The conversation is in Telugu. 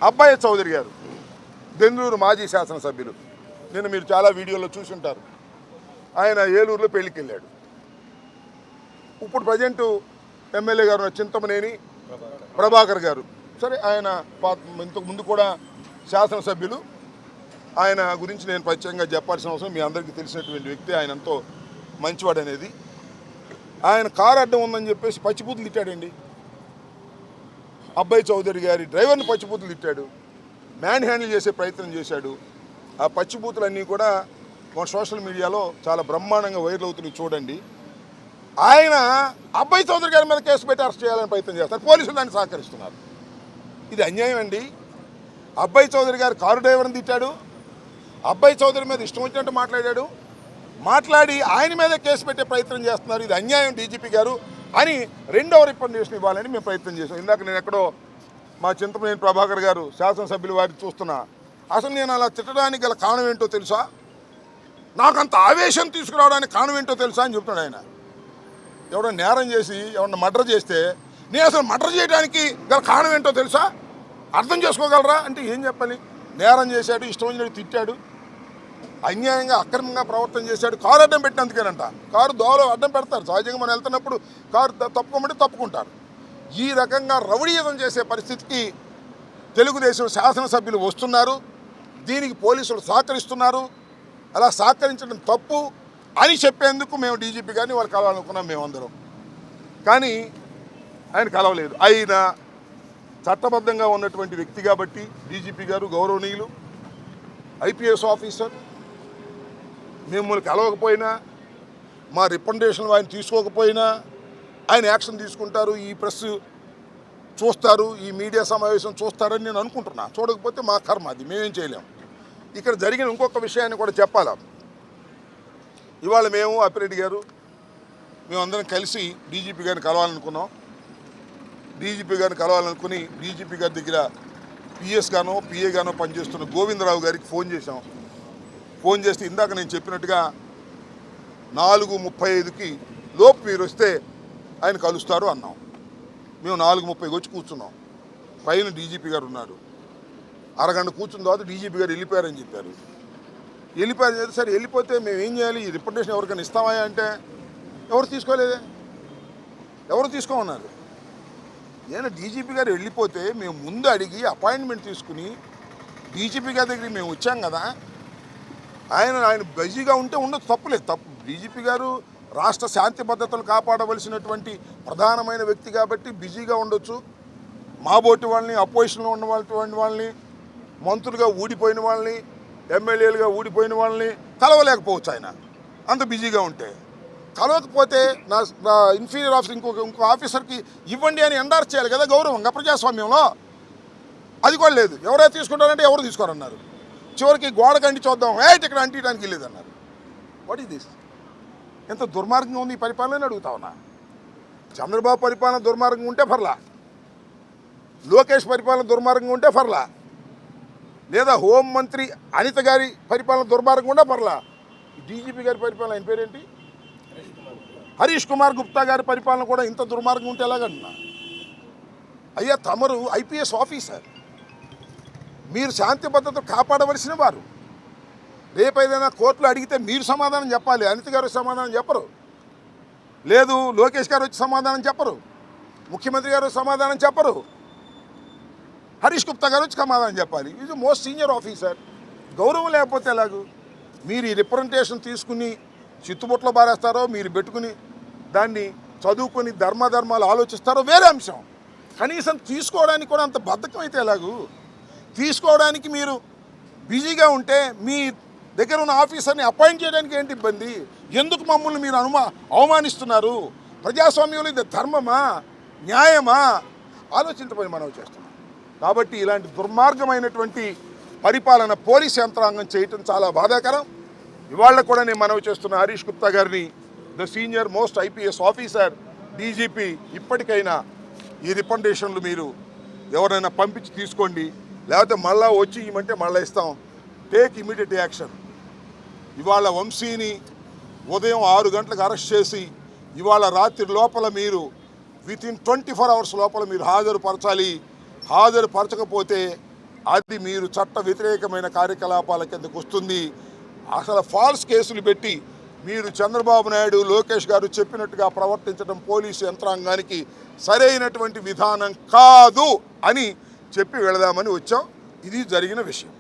అబ్బాయి చౌదరి గారు దెందులూరు మాజీ శాసనసభ్యులు, నిన్న మీరు చాలా వీడియోలో చూసుంటారు. ఆయన ఏలూరులో పెళ్లికి వెళ్ళాడు. ఇప్పుడు ప్రజెంటు ఎమ్మెల్యే గారు చింతమనేని ప్రభాకర్ గారు, సరే ఆయన ఇంతకు ముందు కూడా శాసనసభ్యులు. ఆయన గురించి నేను ప్రత్యేకంగా చెప్పాల్సిన అవసరం, మీ అందరికీ తెలిసినటువంటి వ్యక్తి. ఆయన ఎంతో మంచివాడు అనేది. ఆయన కారు అడ్డం ఉందని చెప్పేసి పచ్చిబూతులు తిట్టాడండి. అబ్బాయి చౌదరి గారి డ్రైవర్ని పచ్చిబూతులు తిట్టాడు, మ్యాన్ హ్యాండిల్ చేసే ప్రయత్నం చేశాడు. ఆ పచ్చిబూతులన్నీ కూడా మన సోషల్ మీడియాలో చాలా బ్రహ్మాండంగా వైరల్ అవుతున్నాయి, చూడండి. ఆయన అబ్బాయి చౌదరి గారి మీద కేసు పెట్టి అరెస్ట్ చేయాలని ప్రయత్నం చేస్తారు, పోలీసులు దాన్ని సహకరిస్తున్నారు. ఇది అన్యాయం అండి. అబ్బాయి చౌదరి గారు కారు డ్రైవర్ని తిట్టాడు, అబ్బాయి చౌదరి మీద ఇష్టం వచ్చినట్టు మాట్లాడి ఆయన మీద కేసు పెట్టే ప్రయత్నం చేస్తున్నారు. ఇది అన్యాయం డీజీపీ గారు అని రెండవ రికమెండేషన్ ఇవ్వాలని మేము ప్రయత్నం చేసాం. ఇందాక నేను ఎక్కడో మా చింతమనేని ప్రభాకర్ గారు శాసనసభ్యులు వారిని చూస్తున్నా. అసలు నేను అలా తిట్టడానికి గల కారణం ఏంటో తెలుసా, నాకు అంత ఆవేశం తీసుకురావడానికి కారణం ఏంటో తెలుసా అని చెప్తున్నాడు ఆయన. ఎవడన్నా నేరం చేసి ఎవరన్నా మర్డర్ చేస్తే నేను అసలు మర్డర్ చేయడానికి గల కారణం ఏంటో తెలుసా, అర్థం చేసుకోగలరా అంటే ఏం చెప్పాలి? నేరం చేశాడు, ఇష్టం వచ్చినట్టు తిట్టాడు, అన్యాయంగా అక్రమంగా ప్రవర్తన చేశాడు. కారు అడ్డం పెట్టినందుకేనంట. కారు దోవలో అడ్డం పెడతారు, సహజంగా మనం వెళ్తున్నప్పుడు కారు తప్పుకోమంటే తప్పుకుంటారు. ఈ రకంగా రౌడీయుధం చేసే పరిస్థితికి తెలుగుదేశం శాసనసభ్యులు వస్తున్నారు. దీనికి పోలీసులు సహకరిస్తున్నారు. అలా సహకరించడం తప్పు అని చెప్పేందుకు మేము డీజీపీ గారిని వాళ్ళు కలవాలనుకున్నాం మేమందరం. కానీ ఆయన కలవలేదు. ఆయన చట్టబద్ధంగా ఉన్నటువంటి వ్యక్తి కాబట్టి డీజీపీ గారు గౌరవనీయులు, ఐపీఎస్ ఆఫీసర్, మిమ్మల్ని కలవకపోయినా, మా రికమెండేషన్లు ఆయన తీసుకోకపోయినా ఆయన యాక్షన్ తీసుకుంటారు, ఈ ప్రెస్ చూస్తారు, ఈ మీడియా సమావేశం చూస్తారని నేను అనుకుంటున్నా. చూడకపోతే మా కర్మ, అది మేమేం చేయలేం. ఇక్కడ జరిగిన ఇంకొక విషయాన్ని కూడా చెప్పాలా. ఇవాళ మేము అప్పిరెడ్డి గారు మేమందరం కలిసి డీజీపీ గారిని కలవాలనుకున్నాం. డీజీపీ గారిని కలవాలనుకుని డీజీపీ గారి దగ్గర పిఎస్ గానో పిఏ గానో పనిచేస్తున్న గోవిందరావు గారికి ఫోన్ చేశాం. ఫోన్ చేస్తే ఇందాక నేను చెప్పినట్టుగా 4:35కి లోపు మీరు వస్తే ఆయన కలుస్తారు అన్నాం. మేము 4:30కి వచ్చి కూర్చున్నాం. పైన డీజీపీ గారు ఉన్నారు. అరగంట కూర్చున్న తర్వాత డీజీపీ గారు వెళ్ళిపోయారని చెప్పారు. వెళ్ళిపోయారు సరే, వెళ్ళిపోతే మేము ఏం చేయాలి? ఈ రిప్రజెంటేషన్ ఎవరికైనా ఇస్తామా అంటే ఎవరు తీసుకోలేదే, ఎవరు తీసుకోమన్నారు. ఏదైనా డీజీపీ గారు వెళ్ళిపోతే మేము ముందు అడిగి అపాయింట్మెంట్ తీసుకుని డీజీపీ గారి దగ్గరికి మేము వచ్చాం కదా. ఆయన బిజీగా ఉంటే ఉండదు, తప్పులేదు. తప్పు డీజీపీ గారు రాష్ట్ర శాంతి భద్రతలు కాపాడవలసినటువంటి ప్రధానమైన వ్యక్తి కాబట్టి బిజీగా ఉండొచ్చు. మాబోటి వాళ్ళని, అపోజిషన్లో ఉన్న వాళ్ళని, మంత్రులుగా ఊడిపోయిన వాళ్ళని, ఎమ్మెల్యేలుగా ఊడిపోయిన వాళ్ళని కలవలేకపోవచ్చు ఆయన అంత బిజీగా ఉంటే. కలవకపోతే నా ఇన్ఫీరియర్ ఆఫీసర్ ఇంకో ఆఫీసర్కి ఇవ్వండి అని ఎండార్స్ చేయాలి కదా గౌరవంగా ప్రజాస్వామ్యంలో. అది కూడా లేదు. ఎవరైతే తీసుకుంటారంటే ఎవరు తీసుకోరన్నారు. చివరికి గోడకు అంటి చూద్దాం, ఇక్కడ అంటియడానికి వెళ్ళేదన్నారు. What is this? ఎంత దుర్మార్గంగా ఉంది ఈ పరిపాలన అడుగుతా ఉన్నా. చంద్రబాబు పరిపాలన దుర్మార్గంగా ఉంటే పర్లా, లోకేష్ పరిపాలన దుర్మార్గంగా ఉంటే పర్లా, లేదా హోంమంత్రి అనిత గారి పరిపాలన దుర్మార్గంగా ఉంటే పర్లా. డీజీపీ గారి పరిపాలన ఆయన పేరేంటి, హరీష్ కుమార్ గుప్తా గారి పరిపాలన కూడా ఇంత దుర్మార్గం ఉంటే ఎలాగన్నా? అయ్యా, తమరు ఐపీఎస్ ఆఫీసర్, మీరు శాంతి భద్రత కాపాడవలసిన వారు. రేపు ఏదైనా కోర్టులో అడిగితే మీరు సమాధానం చెప్పాలి. అనిత గారు సమాధానం చెప్పరు, లేదు లోకేష్ గారు వచ్చి సమాధానం చెప్పరు, ముఖ్యమంత్రి గారు సమాధానం చెప్పరు, హరీష్ గుప్తా గారు వచ్చి సమాధానం చెప్పాలి. Is most senior officer. గౌరవం లేకపోతే ఎలాగూ? మీరు ఈ రిప్రజెంటేషన్ తీసుకుని చిత్తుబొట్లో బారేస్తారో, మీరు పెట్టుకుని దాన్ని చదువుకొని ధర్మాలు ఆలోచిస్తారో వేరే అంశం. కనీసం తీసుకోవడానికి కూడా అంత బద్ధకం అయితే ఎలాగూ? తీసుకోవడానికి మీరు బిజీగా ఉంటే మీ దగ్గర ఉన్న ఆఫీసర్ని అపాయింట్ చేయడానికి ఏంటి ఇబ్బంది? ఎందుకు మమ్మల్ని మీరు అవమానిస్తున్నారు? ప్రజాస్వామ్యంలో ఇది ధర్మమా, న్యాయమా? ఆలోచించబోయి మనం చేస్తున్నాం. కాబట్టి ఇలాంటి దుర్మార్గమైనటువంటి పరిపాలన పోలీస్ యంత్రాంగం చేయటం చాలా బాధాకరం. ఇవాళ కూడా నేను మనవి చేస్తున్న హరీష్ గుప్తా గారిని, the senior most IPS officer, DGP, ఇప్పటికైనా ఈ రికమెండేషన్లు మీరు ఎవరైనా పంపించి తీసుకోండి, లేకపోతే మళ్ళా వచ్చి ఇవ్వమంటే మళ్ళీ ఇస్తాం. Take immediate action. ఇవాళ వంశీని ఉదయం 6 గంటలకు అరెస్ట్ చేసి ఇవాళ రాత్రి లోపల మీరు వితిన్ 24 అవర్స్ లోపల మీరు హాజరుపరచాలి. హాజరుపరచకపోతే అది మీరు చట్ట వ్యతిరేకమైన కార్యకలాపాల కిందకు వస్తుంది. అసలు ఫాల్స్ కేసులు పెట్టి మీరు చంద్రబాబు నాయుడు, లోకేష్ గారు చెప్పినట్టుగా ప్రవర్తించడం పోలీసు యంత్రాంగానికి సరైనటువంటి విధానం కాదు అని చెప్పి వెళదామని వచ్చాం. ఇది జరిగిన విషయం.